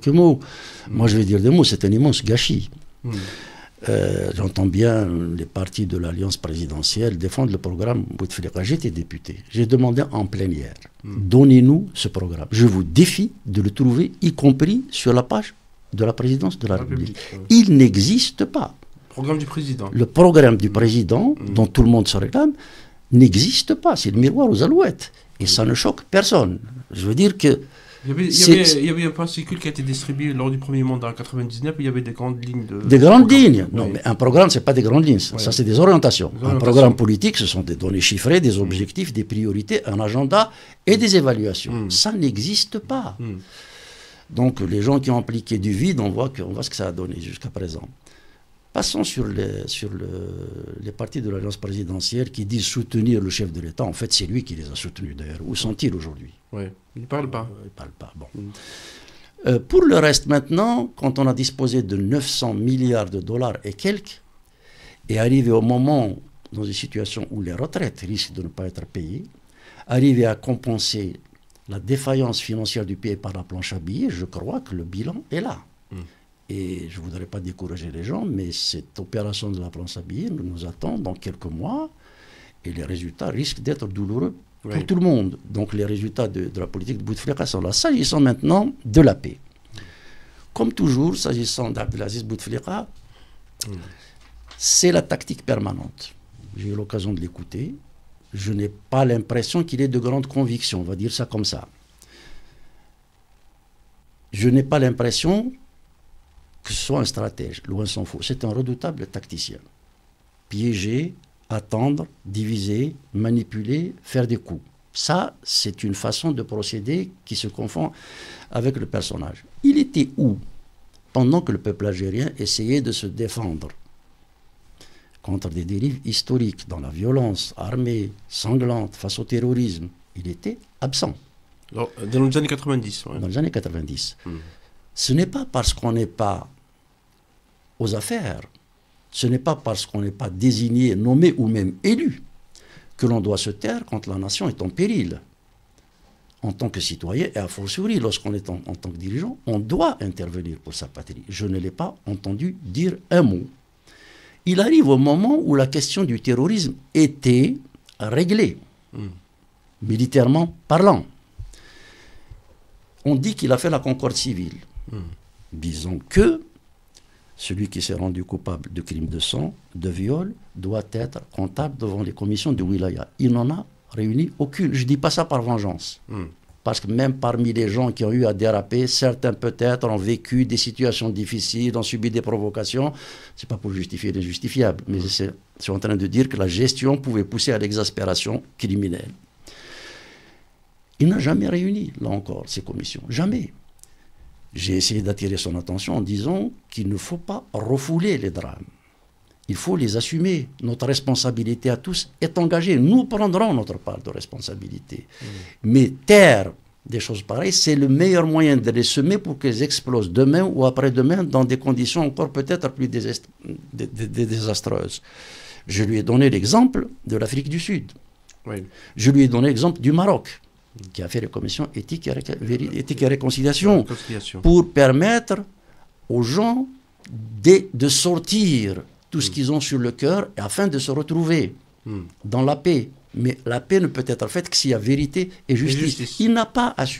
Que mots. Moi, je vais dire des mots, c'est un immense gâchis. J'entends bien les partis de l'Alliance présidentielle défendre le programme Bouteflika. J'étais député. J'ai demandé en plénière, donnez-nous ce programme. Je vous défie de le trouver, y compris sur la page de la présidence de la République. Il n'existe pas. Programme du président. Le programme du président, dont tout le monde se réclame, n'existe pas. C'est le miroir aux alouettes. Et ça ne choque personne. Je veux dire que... Il y avait un fascicule qui a été distribué lors du premier mandat en 1999, il y avait des grandes lignes de... Des grandes lignes. Non, mais un programme, ce n'est pas des grandes lignes. Ça, c'est des orientations. Un programme politique, ce sont des données chiffrées, des objectifs, des priorités, un agenda et des évaluations. Ça n'existe pas. Donc, les gens qui ont appliqué du vide, on voit ce que ça a donné jusqu'à présent. Passons sur les partis de l'Alliance présidentielle qui disent soutenir le chef de l'État. En fait, c'est lui qui les a soutenus, d'ailleurs. Où sont-ils aujourd'hui? Il ne parle pas. Il ne parle pas. Bon. Pour le reste, maintenant, quand on a disposé de 900 milliards de dollars et quelques, et arrivé au moment, dans une situation où les retraites risquent de ne pas être payées, arriver à compenser la défaillance financière du pays par la planche à billets, je crois que le bilan est là. Et je ne voudrais pas décourager les gens, mais cette opération de la planche à billets nous attend dans quelques mois, et les résultats risquent d'être douloureux pour tout le monde. Donc les résultats de la politique de Bouteflika sont là. S'agissant maintenant de la paix. Comme toujours, s'agissant d'Abdelaziz Bouteflika, c'est la tactique permanente. J'ai eu l'occasion de l'écouter. Je n'ai pas l'impression qu'il ait de grandes convictions, on va dire ça comme ça. Je n'ai pas l'impression que ce soit un stratège, loin s'en faut. C'est un redoutable tacticien. Piéger, attendre, diviser, manipuler, faire des coups. Ça, c'est une façon de procéder qui se confond avec le personnage. Il était où pendant que le peuple algérien essayait de se défendre contre des dérives historiques, dans la violence armée, sanglante, face au terrorisme? Il était absent. Alors, dans les années 90. Dans les années 90. Ce n'est pas parce qu'on n'est pas aux affaires, ce n'est pas parce qu'on n'est pas désigné, nommé ou même élu que l'on doit se taire quand la nation est en péril. En tant que citoyen et a fortiori lorsqu'on est en tant que dirigeant, on doit intervenir pour sa patrie. Je ne l'ai pas entendu dire un mot. Il arrive au moment où la question du terrorisme était réglée, militairement parlant. On dit qu'il a fait la concorde civile. Disons que celui qui s'est rendu coupable de crimes de sang, de viol, doit être comptable devant les commissions de wilaya. Il n'en a réuni aucune. Je ne dis pas ça par vengeance. Parce que même parmi les gens qui ont eu à déraper, certains peut-être ont vécu des situations difficiles, ont subi des provocations. Ce n'est pas pour justifier l'injustifiable, mais je suis en train de dire que la gestion pouvait pousser à l'exaspération criminelle. Il n'a jamais réuni, là encore, ces commissions. Jamais. J'ai essayé d'attirer son attention en disant qu'il ne faut pas refouler les drames. Il faut les assumer. Notre responsabilité à tous est engagée. Nous prendrons notre part de responsabilité. Mais taire des choses pareilles, c'est le meilleur moyen de les semer pour qu'elles explosent demain ou après-demain dans des conditions encore peut-être plus désastreuses. Je lui ai donné l'exemple de l'Afrique du Sud. Je lui ai donné l'exemple du Maroc, qui a fait les commissions éthique et réconciliation pour permettre aux gens de sortir tout ce qu'ils ont sur le cœur afin de se retrouver dans la paix. Mais la paix ne peut être faite que s'il y a vérité et justice. Il n'a pas assuré.